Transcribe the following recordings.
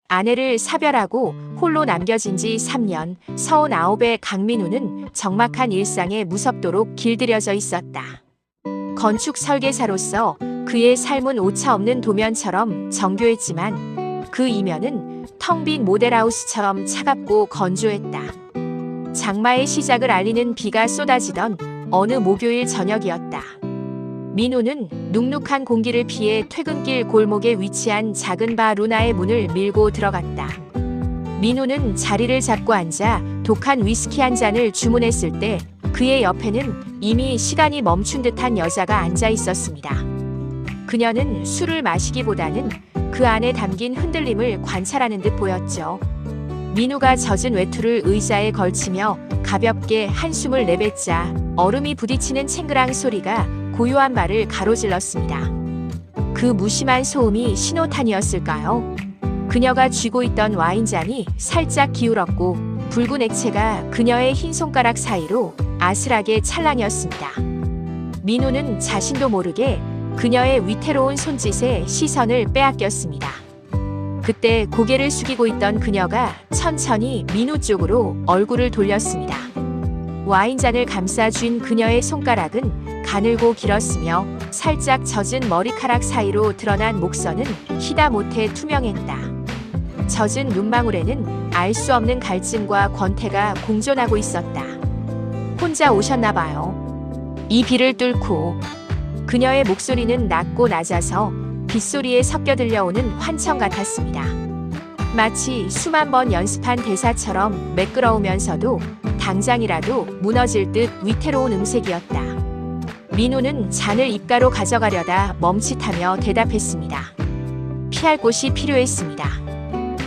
아내를 사별하고 홀로 남겨진 지 3년, 39의 강민우는 적막한 일상에 무섭도록 길들여져 있었다. 건축 설계사로서 그의 삶은 오차없는 도면처럼 정교했지만 그 이면은 텅 빈 모델하우스처럼 차갑고 건조했다. 장마의 시작을 알리는 비가 쏟아지던 어느 목요일 저녁이었다. 민우는 눅눅한 공기를 피해 퇴근길 골목에 위치한 작은 바 루나의 문을 밀고 들어갔다. 민우는 자리를 잡고 앉아 독한 위스키 한 잔을 주문했을 때 그의 옆에는 이미 시간이 멈춘 듯한 여자가 앉아 있었습니다. 그녀는 술을 마시기보다는 그 안에 담긴 흔들림을 관찰하는 듯 보였죠. 민우가 젖은 외투를 의자에 걸치며 가볍게 한숨을 내뱉자 얼음이 부딪히는 챙그랑 소리가 고요한 말을 가로질렀습니다. 그 무심한 소음이 신호탄이었을까요? 그녀가 쥐고 있던 와인잔이 살짝 기울었고 붉은 액체가 그녀의 흰 손가락 사이로 아슬하게 찰랑이었습니다. 민우는 자신도 모르게 그녀의 위태로운 손짓에 시선을 빼앗겼습니다. 그때 고개를 숙이고 있던 그녀가 천천히 민우 쪽으로 얼굴을 돌렸습니다. 와인잔을 감싸 쥔 그녀의 손가락은 가늘고 길었으며 살짝 젖은 머리카락 사이로 드러난 목선은 희다못해 투명했다. 젖은 눈망울에는 알 수 없는 갈증과 권태가 공존하고 있었다. 혼자 오셨나 봐요. 이 비를 뚫고. 그녀의 목소리는 낮고 낮아서 빗소리에 섞여 들려오는 환청 같았습니다. 마치 수만 번 연습한 대사처럼 매끄러우면서도 당장이라도 무너질 듯 위태로운 음색이었다. 민우는 잔을 입가로 가져가려다 멈칫하며 대답했습니다. 피할 곳이 필요했습니다.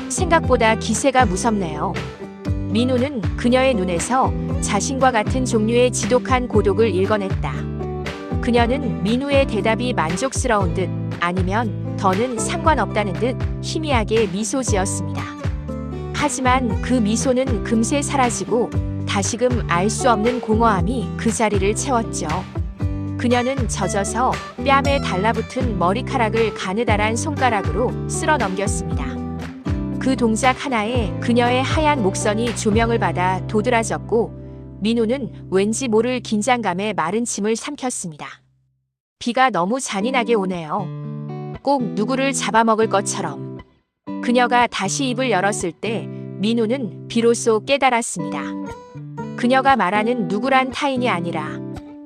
생각보다 기세가 무섭네요. 민우는 그녀의 눈에서 자신과 같은 종류의 지독한 고독을 읽어냈다. 그녀는 민우의 대답이 만족스러운 듯 아니면 더는 상관없다는 듯 희미하게 미소 지었습니다. 하지만 그 미소는 금세 사라지고 다시금 알 수 없는 공허함이 그 자리를 채웠죠. 그녀는 젖어서 뺨에 달라붙은 머리카락을 가느다란 손가락으로 쓸어 넘겼습니다. 그 동작 하나에 그녀의 하얀 목선이 조명을 받아 도드라졌고 민우는 왠지 모를 긴장감에 마른 침을 삼켰습니다. 비가 너무 잔인하게 오네요. 꼭 누구를 잡아먹을 것처럼. 그녀가 다시 입을 열었을 때 민우는 비로소 깨달았습니다. 그녀가 말하는 누구란 타인이 아니라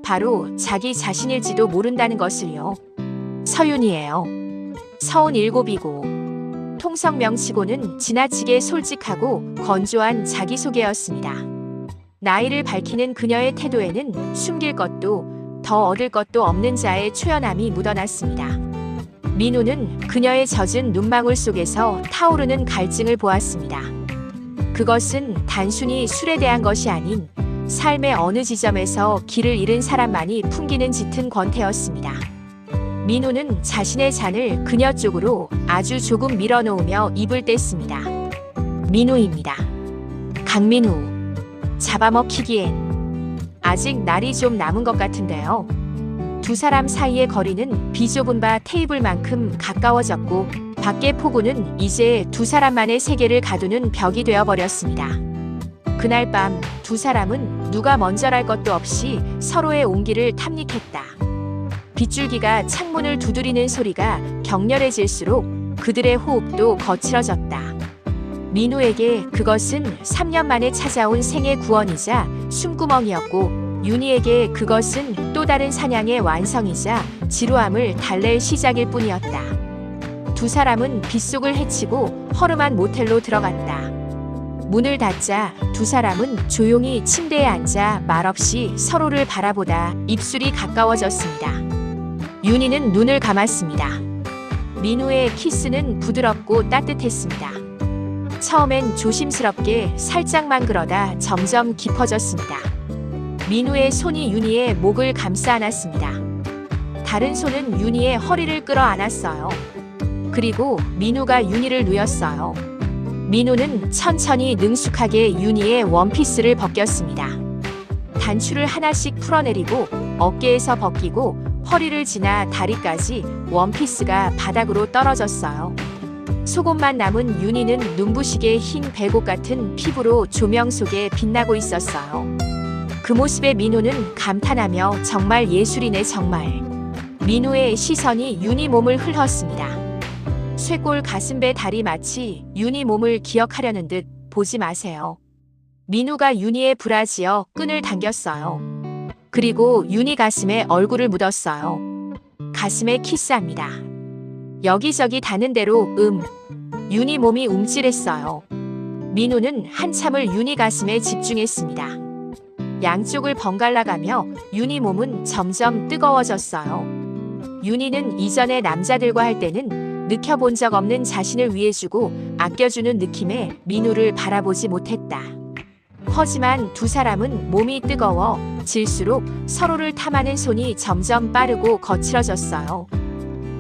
바로 자기 자신일지도 모른다는 것을요. 서윤이에요. 37이고 통성명치고는 지나치게 솔직하고 건조한 자기소개였습니다. 나이를 밝히는 그녀의 태도에는 숨길 것도 더 얻을 것도 없는 자의 초연함이 묻어났습니다. 민우는 그녀의 젖은 눈망울 속에서 타오르는 갈증을 보았습니다. 그것은 단순히 술에 대한 것이 아닌 삶의 어느 지점에서 길을 잃은 사람만이 풍기는 짙은 권태였습니다. 민우는 자신의 잔을 그녀 쪽으로 아주 조금 밀어놓으며 입을 뗐습니다. 민우입니다. 강민우. 잡아먹히기엔 아직 날이 좀 남은 것 같은데요. 두 사람 사이의 거리는 비좁은 바 테이블만큼 가까워졌고 밖의 폭우는 이제 두 사람만의 세계를 가두는 벽이 되어버렸습니다. 그날 밤 두 사람은 누가 먼저랄 것도 없이 서로의 온기를 탐닉했다. 빗줄기가 창문을 두드리는 소리가 격렬해질수록 그들의 호흡도 거칠어졌다. 민우에게 그것은 3년 만에 찾아온 생의 구원이자 숨구멍이었고 윤희에게 그것은 또 다른 사냥의 완성이자 지루함을 달랠 시작일 뿐이었다. 두 사람은 빗속을 헤치고 허름한 모텔로 들어갔다. 문을 닫자 두 사람은 조용히 침대에 앉아 말없이 서로를 바라보다 입술이 가까워졌습니다. 윤희는 눈을 감았습니다. 민우의 키스는 부드럽고 따뜻했습니다. 처음엔 조심스럽게 살짝만 그러다 점점 깊어졌습니다. 민우의 손이 윤희의 목을 감싸 안았습니다. 다른 손은 윤희의 허리를 끌어안았어요. 그리고 민우가 윤희를 누였어요. 민우는 천천히 능숙하게 윤희의 원피스를 벗겼습니다. 단추를 하나씩 풀어내리고 어깨에서 벗기고 허리를 지나 다리까지 원피스가 바닥으로 떨어졌어요. 속옷만 남은 윤희는 눈부시게 흰 백옷 같은 피부로 조명 속에 빛나고 있었어요. 그 모습에 민호는 감탄하며 정말 예술이네 정말. 민호의 시선이 윤희 몸을 흘렀습니다. 쇄골 가슴배 다리 마치 윤희 몸을 기억하려는 듯 보지 마세요. 민호가 윤희의 브라지어 끈을 당겼어요. 그리고 윤희 가슴에 얼굴을 묻었어요. 가슴에 키스합니다. 여기저기 닿는 대로 윤희 몸이 움찔했어요. 민호는 한참을 윤희 가슴에 집중했습니다. 양쪽을 번갈아가며 윤희 몸은 점점 뜨거워졌어요. 윤희는 이전의 남자들과 할 때는 느껴본 적 없는 자신을 위해주고 아껴주는 느낌에 민호를 바라보지 못했다. 하지만 두 사람은 몸이 뜨거워질수록 서로를 탐하는 손이 점점 빠르고 거칠어졌어요.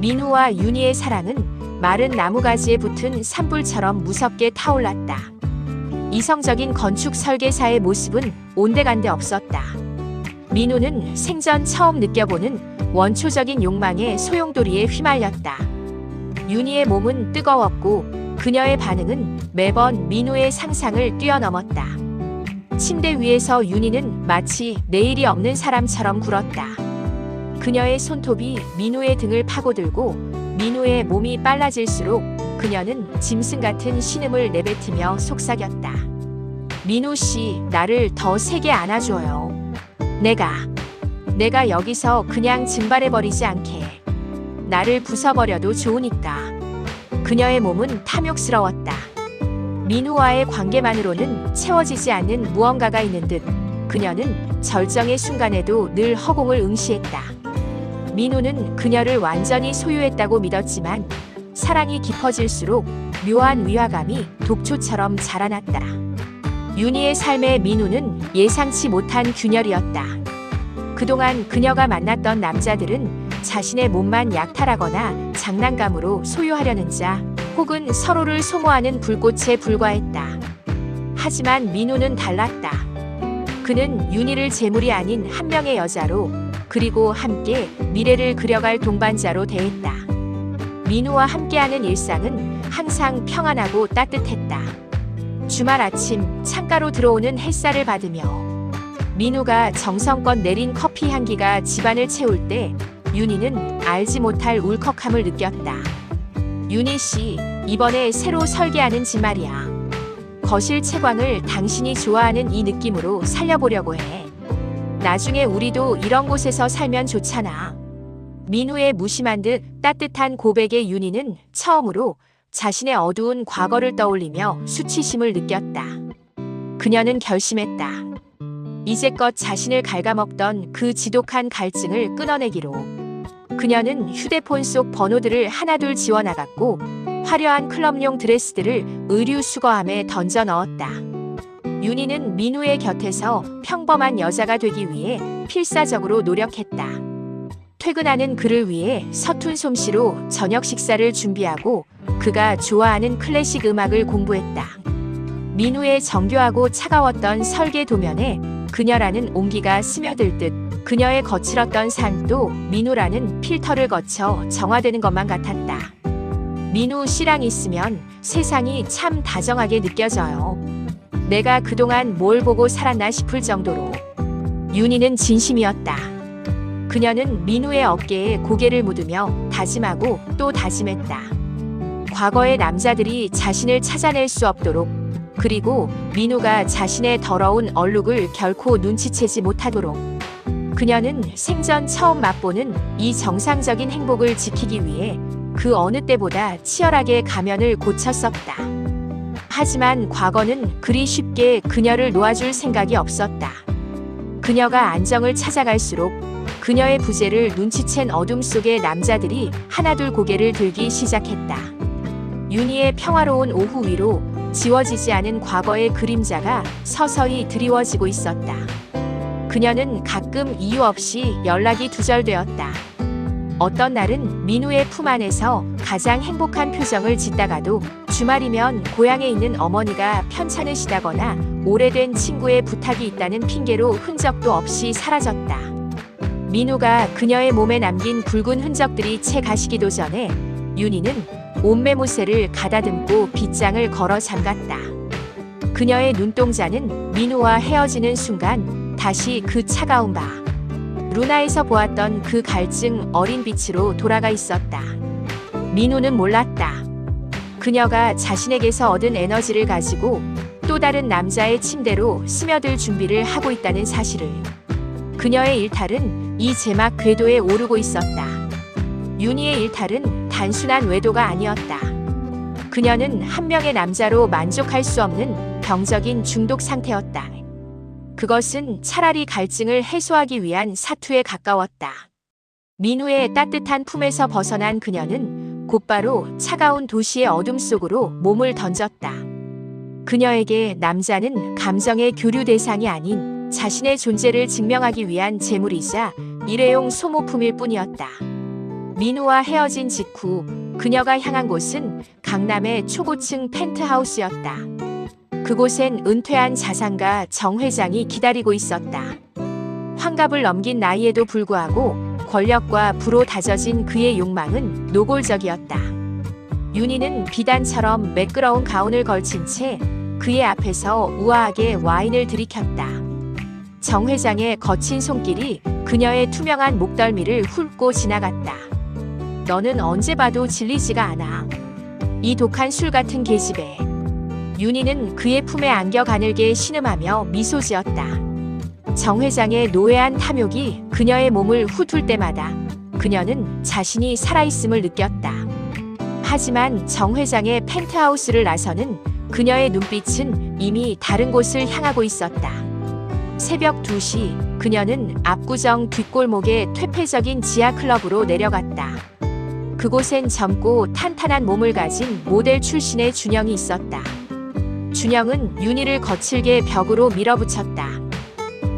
민호와 윤희의 사랑은 마른 나무가지에 붙은 산불처럼 무섭게 타올랐다. 이성적인 건축 설계사의 모습은 온데간데 없었다. 민호는 생전 처음 느껴보는 원초적인 욕망의 소용돌이에 휘말렸다. 윤희의 몸은 뜨거웠고 그녀의 반응은 매번 민호의 상상을 뛰어넘었다. 침대 위에서 윤희는 마치 내일이 없는 사람처럼 굴었다. 그녀의 손톱이 민호의 등을 파고들고 민호의 몸이 빨라질수록 그녀는 짐승 같은 신음을 내뱉으며 속삭였다. 민호 씨, 나를 더 세게 안아줘요. 내가 여기서 그냥 증발해버리지 않게. 나를 부숴버려도 좋으니까. 그녀의 몸은 탐욕스러웠다. 민호와의 관계만으로는 채워지지 않는 무언가가 있는 듯 그녀는 절정의 순간에도 늘 허공을 응시했다. 민호는 그녀를 완전히 소유했다고 믿었지만 사랑이 깊어질수록 묘한 위화감이 독초처럼 자라났다. 윤희의 삶의 민호는 예상치 못한 균열이었다. 그동안 그녀가 만났던 남자들은 자신의 몸만 약탈하거나 장난감으로 소유하려는 자 혹은 서로를 소모하는 불꽃에 불과했다. 하지만 민호는 달랐다. 그는 윤희를 재물이 아닌 한 명의 여자로 그리고 함께 미래를 그려갈 동반자로 대했다. 민호와 함께하는 일상은 항상 평안하고 따뜻했다. 주말 아침 창가로 들어오는 햇살을 받으며 민호가 정성껏 내린 커피 향기가 집안을 채울 때 윤희는 알지 못할 울컥함을 느꼈다. 윤희 씨, 이번에 새로 설계하는 집 말이야. 거실 채광을 당신이 좋아하는 이 느낌으로 살려보려고 해. 나중에 우리도 이런 곳에서 살면 좋잖아. 민호의 무심한 듯 따뜻한 고백에 윤희는 처음으로 자신의 어두운 과거를 떠올리며 수치심을 느꼈다. 그녀는 결심했다. 이제껏 자신을 갉아먹던 그 지독한 갈증을 끊어내기로. 그녀는 휴대폰 속 번호들을 하나둘 지워나갔고 화려한 클럽용 드레스들을 의류 수거함에 던져 넣었다. 윤희는 민호의 곁에서 평범한 여자가 되기 위해 필사적으로 노력했다. 퇴근하는 그를 위해 서툰 솜씨로 저녁 식사를 준비하고 그가 좋아하는 클래식 음악을 공부했다. 민호의 정교하고 차가웠던 설계 도면에 그녀라는 온기가 스며들 듯 그녀의 거칠었던 삶도 민호라는 필터를 거쳐 정화되는 것만 같았다. 민호 씨랑 있으면 세상이 참 다정하게 느껴져요. 내가 그동안 뭘 보고 살았나 싶을 정도로. 윤희는 진심이었다. 그녀는 민호의 어깨에 고개를 묻으며 다짐하고 또 다짐했다. 과거의 남자들이 자신을 찾아낼 수 없도록, 그리고 민호가 자신의 더러운 얼룩을 결코 눈치채지 못하도록. 그녀는 생전 처음 맛보는 이 정상적인 행복을 지키기 위해 그 어느 때보다 치열하게 가면을 고쳤었다. 하지만 과거는 그리 쉽게 그녀를 놓아줄 생각이 없었다. 그녀가 안정을 찾아갈수록 그녀의 부재를 눈치챈 어둠 속의 남자들이 하나둘 고개를 들기 시작했다. 윤희의 평화로운 오후 위로 지워지지 않은 과거의 그림자가 서서히 드리워지고 있었다. 그녀는 가끔 이유 없이 연락이 두절되었다. 어떤 날은 민호의 품 안에서 가장 행복한 표정을 짓다가도 주말이면 고향에 있는 어머니가 편찮으시다거나 오래된 친구의 부탁이 있다는 핑계로 흔적도 없이 사라졌다. 민호가 그녀의 몸에 남긴 붉은 흔적들이 채 가시기도 전에 윤희는 옷매무새를 가다듬고 빗장을 걸어 잠갔다. 그녀의 눈동자는 민우와 헤어지는 순간 다시 그 차가운 바 루나에서 보았던 그 갈증 어린 빛으로 돌아가 있었다. 민우는 몰랐다. 그녀가 자신에게서 얻은 에너지를 가지고 또 다른 남자의 침대로 스며들 준비를 하고 있다는 사실을. 그녀의 일탈은 이 제막 궤도에 오르고 있었다. 윤희의 일탈은 단순한 외도가 아니었다. 그녀는 한 명의 남자로 만족할 수 없는 병적인 중독 상태였다. 그것은 차라리 갈증을 해소하기 위한 사투에 가까웠다. 민우의 따뜻한 품에서 벗어난 그녀는 곧바로 차가운 도시의 어둠 속으로 몸을 던졌다. 그녀에게 남자는 감정의 교류 대상이 아닌 자신의 존재를 증명하기 위한 재물이자 일회용 소모품일 뿐이었다. 민우와 헤어진 직후 그녀가 향한 곳은 강남의 초고층 펜트하우스였다. 그곳엔 은퇴한 자산가 정 회장이 기다리고 있었다. 환갑을 넘긴 나이에도 불구하고 권력과 부로 다져진 그의 욕망은 노골적이었다. 윤희는 비단처럼 매끄러운 가운을 걸친 채 그의 앞에서 우아하게 와인을 들이켰다. 정 회장의 거친 손길이 그녀의 투명한 목덜미를 훑고 지나갔다. 너는 언제 봐도 질리지가 않아. 이 독한 술 같은 계집애. 윤희는 그의 품에 안겨 가늘게 신음하며 미소 지었다. 정 회장의 노예한 탐욕이 그녀의 몸을 훑을 때마다 그녀는 자신이 살아있음을 느꼈다. 하지만 정 회장의 펜트하우스를 나서는 그녀의 눈빛은 이미 다른 곳을 향하고 있었다. 새벽 2시 그녀는 압구정 뒷골목의 퇴폐적인 지하클럽으로 내려갔다. 그곳엔 젊고 탄탄한 몸을 가진 모델 출신의 준영이 있었다. 준영은 윤희를 거칠게 벽으로 밀어붙였다.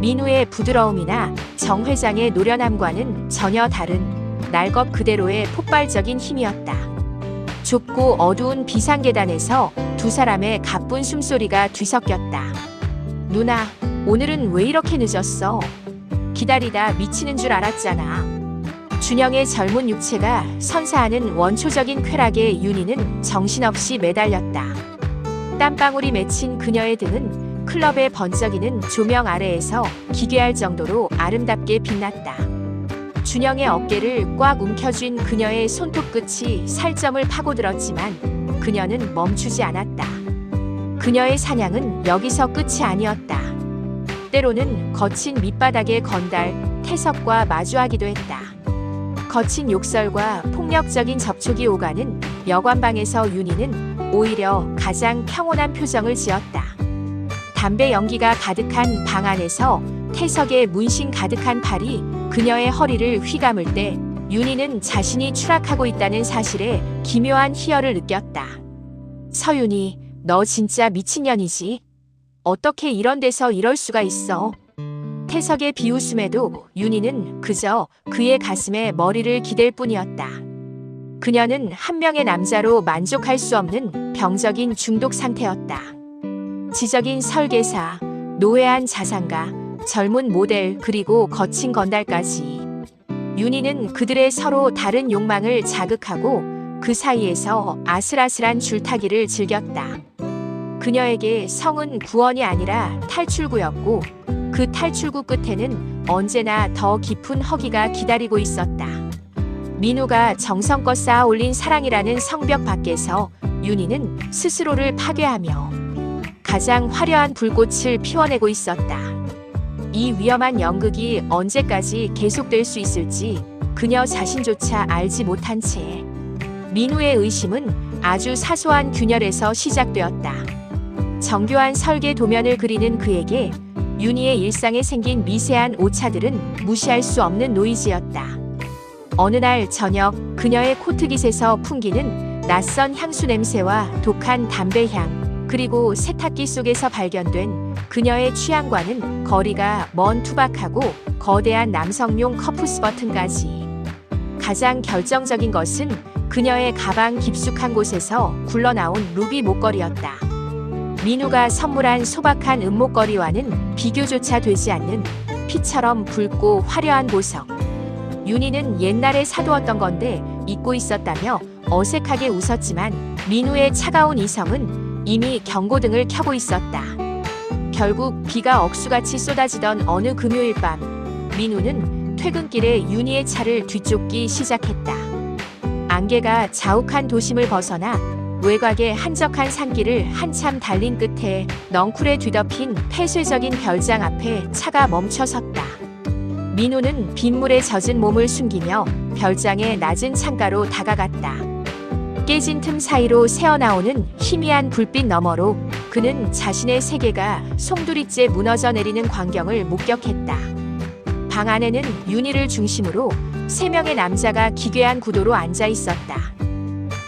민우의 부드러움이나 정 회장의 노련함과는 전혀 다른 날 것 그대로의 폭발적인 힘이었다. 좁고 어두운 비상계단에서 두 사람의 가쁜 숨소리가 뒤섞였다. 누나, 오늘은 왜 이렇게 늦었어? 기다리다 미치는 줄 알았잖아. 준영의 젊은 육체가 선사하는 원초적인 쾌락에 윤희는 정신없이 매달렸다. 땀방울이 맺힌 그녀의 등은 클럽의 번쩍이는 조명 아래에서 기괴할 정도로 아름답게 빛났다. 준영의 어깨를 꽉 움켜쥔 그녀의 손톱 끝이 살점을 파고들었지만 그녀는 멈추지 않았다. 그녀의 사냥은 여기서 끝이 아니었다. 때로는 거친 밑바닥의 건달, 태석과 마주하기도 했다. 거친 욕설과 폭력적인 접촉이 오가는 여관방에서 윤희는 오히려 가장 평온한 표정을 지었다. 담배 연기가 가득한 방 안에서 태석의 문신 가득한 팔이 그녀의 허리를 휘감을 때 윤희는 자신이 추락하고 있다는 사실에 기묘한 희열을 느꼈다. 서윤희, 너 진짜 미친년이지? 어떻게 이런 데서 이럴 수가 있어? 태석의 비웃음에도 윤희는 그저 그의 가슴에 머리를 기댈 뿐이었다. 그녀는 한 명의 남자로 만족할 수 없는 병적인 중독 상태였다. 지적인 설계사, 노회한 자산가, 젊은 모델 그리고 거친 건달까지. 윤희는 그들의 서로 다른 욕망을 자극하고 그 사이에서 아슬아슬한 줄타기를 즐겼다. 그녀에게 성은 구원이 아니라 탈출구였고 그 탈출구 끝에는 언제나 더 깊은 허기가 기다리고 있었다. 민우가 정성껏 쌓아 올린 사랑이라는 성벽 밖에서 윤희는 스스로를 파괴하며 가장 화려한 불꽃을 피워내고 있었다. 이 위험한 연극이 언제까지 계속될 수 있을지 그녀 자신조차 알지 못한 채 민우의 의심은 아주 사소한 균열에서 시작되었다. 정교한 설계 도면을 그리는 그에게 윤희의 일상에 생긴 미세한 오차들은 무시할 수 없는 노이즈였다. 어느 날 저녁 그녀의 코트깃에서 풍기는 낯선 향수 냄새와 독한 담배향 그리고 세탁기 속에서 발견된 그녀의 취향과는 거리가 먼 투박하고 거대한 남성용 커프스 버튼까지. 가장 결정적인 것은 그녀의 가방 깊숙한 곳에서 굴러나온 루비 목걸이였다. 민우가 선물한 소박한 은목걸이와는 비교조차 되지 않는 피처럼 붉고 화려한 보석. 윤희는 옛날에 사두었던 건데 잊고 있었다며 어색하게 웃었지만 민우의 차가운 이성은 이미 경고등을 켜고 있었다. 결국 비가 억수같이 쏟아지던 어느 금요일 밤, 민우는 퇴근길에 윤희의 차를 뒤쫓기 시작했다. 안개가 자욱한 도심을 벗어나 외곽의 한적한 산길을 한참 달린 끝에 넝쿨에 뒤덮인 폐쇄적인 별장 앞에 차가 멈춰섰다. 민우는 빗물에 젖은 몸을 숨기며 별장의 낮은 창가로 다가갔다. 깨진 틈 사이로 새어나오는 희미한 불빛 너머로 그는 자신의 세계가 송두리째 무너져 내리는 광경을 목격했다. 방 안에는 윤희를 중심으로 3명의 남자가 기괴한 구도로 앉아 있었다.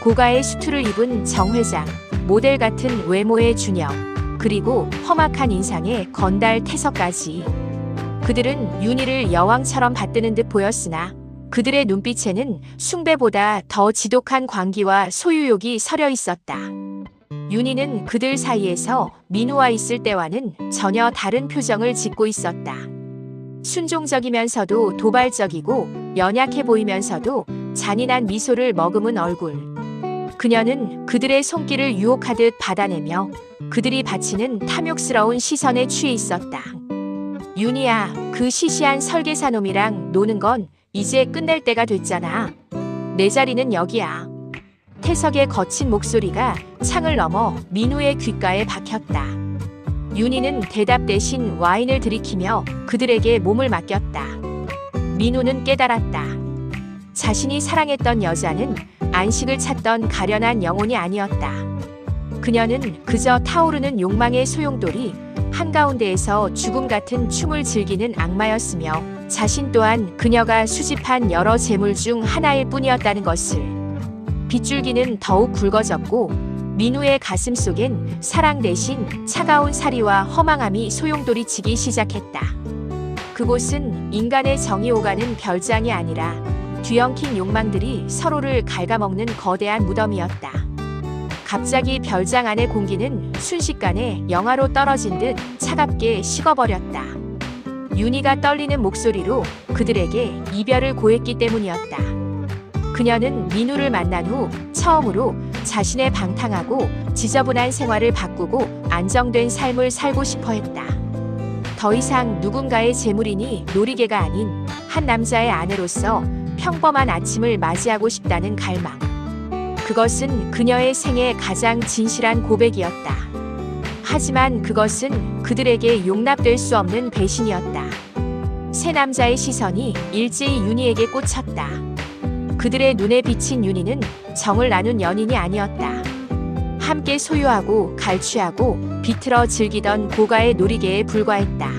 고가의 수트를 입은 정 회장, 모델 같은 외모의 준혁, 그리고 험악한 인상의 건달 태석까지. 그들은 윤희를 여왕처럼 받드는 듯 보였으나 그들의 눈빛에는 숭배보다 더 지독한 광기와 소유욕이 서려 있었다. 윤희는 그들 사이에서 민우와 있을 때와는 전혀 다른 표정을 짓고 있었다. 순종적이면서도 도발적이고 연약해 보이면서도 잔인한 미소를 머금은 얼굴. 그녀는 그들의 손길을 유혹하듯 받아내며 그들이 바치는 탐욕스러운 시선에 취해 있었다. 윤희야, 그 시시한 설계사놈이랑 노는 건 이제 끝낼 때가 됐잖아. 내 자리는 여기야. 태석의 거친 목소리가 창을 넘어 민우의 귓가에 박혔다. 윤희는 대답 대신 와인을 들이키며 그들에게 몸을 맡겼다. 민우는 깨달았다. 자신이 사랑했던 여자는 안식을 찾던 가련한 영혼이 아니었다. 그녀는 그저 타오르는 욕망의 소용돌이 한가운데에서 죽음 같은 춤을 즐기는 악마였으며 자신 또한 그녀가 수집한 여러 재물 중 하나일 뿐이었다는 것을. 빗줄기는 더욱 굵어졌고 민우의 가슴 속엔 사랑 대신 차가운 사리와 허망함이 소용돌이치기 시작했다. 그곳은 인간의 정이 오가는 별장이 아니라 뒤엉킨 욕망들이 서로를 갉아먹는 거대한 무덤이었다. 갑자기 별장 안의 공기는 순식간에 영하로 떨어진 듯 차갑게 식어버렸다. 윤희가 떨리는 목소리로 그들에게 이별을 고했기 때문이었다. 그녀는 민우를 만난 후 처음으로 자신의 방탕하고 지저분한 생활을 바꾸고 안정된 삶을 살고 싶어 했다. 더 이상 누군가의 재물이니 놀이개가 아닌 한 남자의 아내로서 평범한 아침을 맞이하고 싶다는 갈망. 그것은 그녀의 생애 가장 진실한 고백이었다. 하지만 그것은 그들에게 용납될 수 없는 배신이었다. 세 남자의 시선이 일제히 윤희에게 꽂혔다. 그들의 눈에 비친 윤희는 정을 나눈 연인이 아니었다. 함께 소유하고 갈취하고 비틀어 즐기던 고가의 놀이개에 불과했다.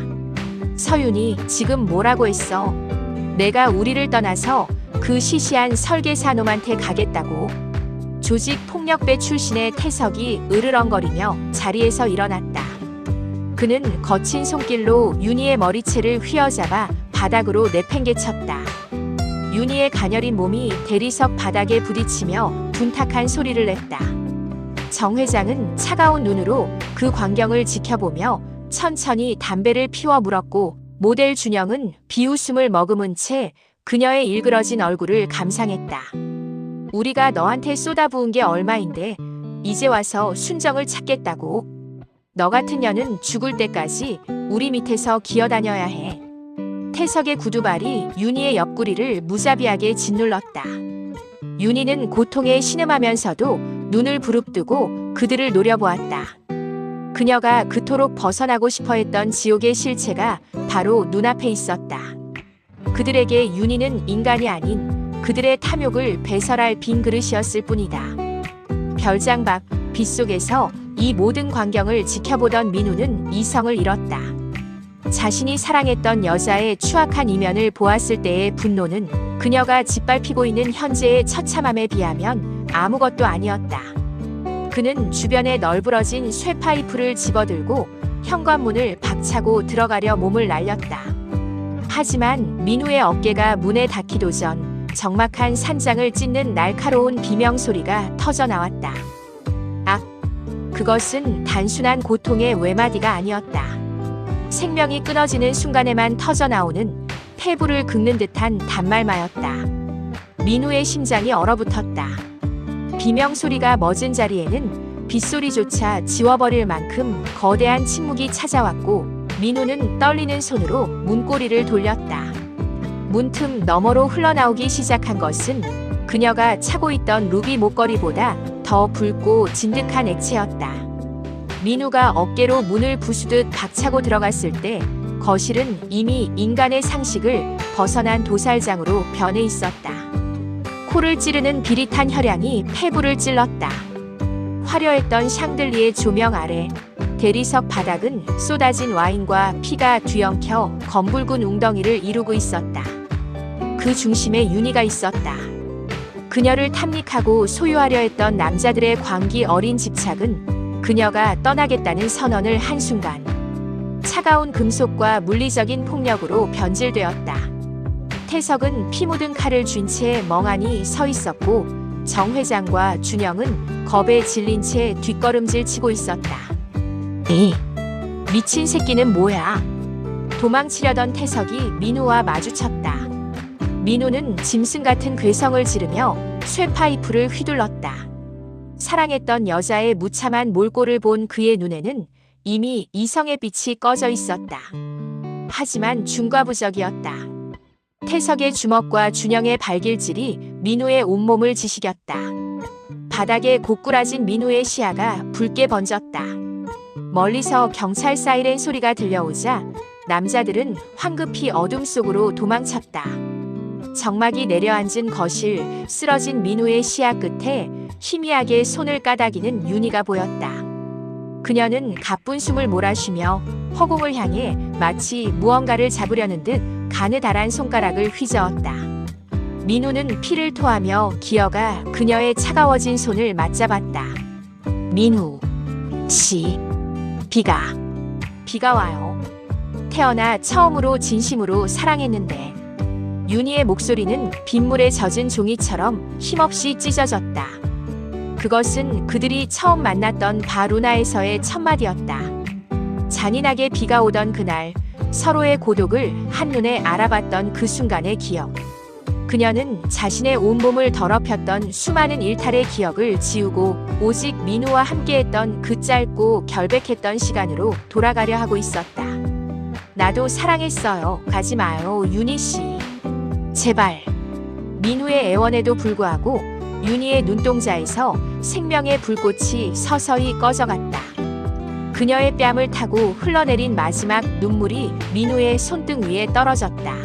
서윤이 지금 뭐라고 했어? 내가 우리를 떠나서 그 시시한 설계사놈한테 가겠다고. 조직 폭력배 출신의 태석이 으르렁거리며 자리에서 일어났다. 그는 거친 손길로 윤희의 머리채를 휘어잡아 바닥으로 내팽개쳤다. 윤희의 가녀린 몸이 대리석 바닥에 부딪히며 둔탁한 소리를 냈다. 정 회장은 차가운 눈으로 그 광경을 지켜보며 천천히 담배를 피워 물었고 모델 준영은 비웃음을 머금은 채 그녀의 일그러진 얼굴을 감상했다. 우리가 너한테 쏟아부은 게 얼마인데 이제 와서 순정을 찾겠다고? 너 같은 년은 죽을 때까지 우리 밑에서 기어다녀야 해. 태석의 구두발이 윤희의 옆구리를 무자비하게 짓눌렀다. 윤희는 고통에 신음하면서도 눈을 부릅뜨고 그들을 노려보았다. 그녀가 그토록 벗어나고 싶어했던 지옥의 실체가 바로 눈앞에 있었다. 그들에게 윤희는 인간이 아닌 그들의 탐욕을 배설할 빈 그릇이었을 뿐이다. 별장 밖 빗속에서 이 모든 광경을 지켜보던 민우는 이성을 잃었다. 자신이 사랑했던 여자의 추악한 이면을 보았을 때의 분노는 그녀가 짓밟히고 있는 현재의 처참함에 비하면 아무것도 아니었다. 그는 주변에 널브러진 쇠파이프를 집어들고 현관문을 박차고 들어가려 몸을 날렸다. 하지만 민우의 어깨가 문에 닿기도 전 적막한 산장을 찢는 날카로운 비명소리가 터져나왔다. 악! 그것은 단순한 고통의 외마디가 아니었다. 생명이 끊어지는 순간에만 터져나오는 폐부를 긁는 듯한 단말마였다. 민우의 심장이 얼어붙었다. 비명 소리가 멎은 자리에는 빗소리조차 지워버릴 만큼 거대한 침묵이 찾아왔고 민호는 떨리는 손으로 문고리를 돌렸다. 문틈 너머로 흘러나오기 시작한 것은 그녀가 차고 있던 루비 목걸이보다 더 붉고 진득한 액체였다. 민호가 어깨로 문을 부수듯 박차고 들어갔을 때 거실은 이미 인간의 상식을 벗어난 도살장으로 변해 있었다. 코를 찌르는 비릿한 혈향이 폐부를 찔렀다. 화려했던 샹들리의 조명 아래 대리석 바닥은 쏟아진 와인과 피가 뒤엉켜 검붉은 웅덩이를 이루고 있었다. 그 중심에 윤희가 있었다. 그녀를 탐닉하고 소유하려 했던 남자들의 광기 어린 집착은 그녀가 떠나겠다는 선언을 한순간 차가운 금속과 물리적인 폭력으로 변질되었다. 태석은 피 묻은 칼을 쥔 채 멍하니 서 있었고 정 회장과 준영은 겁에 질린 채 뒷걸음질 치고 있었다. 이 미친 새끼는 뭐야? 도망치려던 태석이 민호와 마주쳤다. 민호는 짐승 같은 괴성을 지르며 쇠파이프를 휘둘렀다. 사랑했던 여자의 무참한 몰골을 본 그의 눈에는 이미 이성의 빛이 꺼져 있었다. 하지만 중과부적이었다. 태석의 주먹과 준영의 발길질이 민호의 온몸을 지시겼다. 바닥에 고꾸라진 민호의 시야가 붉게 번졌다. 멀리서 경찰 사이렌 소리가 들려오자 남자들은 황급히 어둠 속으로 도망쳤다. 정막이 내려앉은 거실, 쓰러진 민호의 시야 끝에 희미하게 손을 까다기는 윤희가 보였다. 그녀는 가쁜 숨을 몰아쉬며 허공을 향해 마치 무언가를 잡으려는 듯 가느다란 손가락을 휘저었다. 민호는 피를 토하며 기어가 그녀의 차가워진 손을 맞잡았다. 민호 씨, 비가 와요. 태어나 처음으로 진심으로 사랑했는데. 윤희의 목소리는 빗물에 젖은 종이처럼 힘없이 찢어졌다. 그것은 그들이 처음 만났던 바루나에서의 첫마디였다. 잔인하게 비가 오던 그날 서로의 고독을 한눈에 알아봤던 그 순간의 기억. 그녀는 자신의 온몸을 더럽혔던 수많은 일탈의 기억을 지우고 오직 민호와 함께했던 그 짧고 결백했던 시간으로 돌아가려 하고 있었다. 나도 사랑했어요. 가지 마요, 윤희 씨. 제발. 민호의 애원에도 불구하고 윤희의 눈동자에서 생명의 불꽃이 서서히 꺼져갔다. 그녀의 뺨을 타고 흘러내린 마지막 눈물이 민호의 손등 위에 떨어졌다.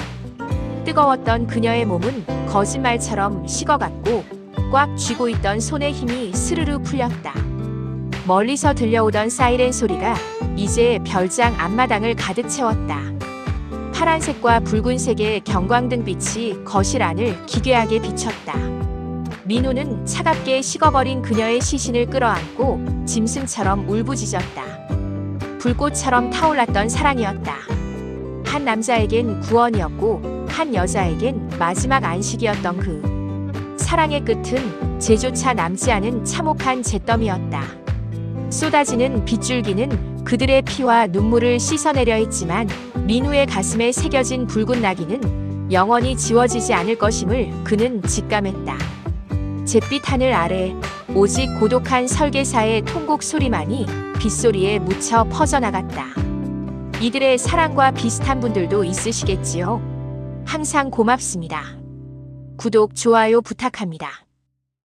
뜨거웠던 그녀의 몸은 거짓말처럼 식어갔고 꽉 쥐고 있던 손의 힘이 스르르 풀렸다. 멀리서 들려오던 사이렌 소리가 이제 별장 앞마당을 가득 채웠다. 파란색과 붉은색의 경광등빛이 거실 안을 기괴하게 비췄다. 민호는 차갑게 식어버린 그녀의 시신을 끌어안고 짐승처럼 울부짖었다. 불꽃처럼 타올랐던 사랑이었다. 한 남자에겐 구원이었고 한 여자에겐 마지막 안식이었던 그 사랑의 끝은 재조차 남지 않은 참혹한 잿더미였다. 쏟아지는 빗줄기는 그들의 피와 눈물을 씻어내려 했지만 민호의 가슴에 새겨진 붉은 낙인은 영원히 지워지지 않을 것임을 그는 직감했다. 잿빛 하늘 아래 오직 고독한 설계사의 통곡 소리만이 빗소리에 묻혀 퍼져나갔다. 이들의 사랑과 비슷한 분들도 있으시겠지요? 항상 고맙습니다. 구독, 좋아요 부탁합니다.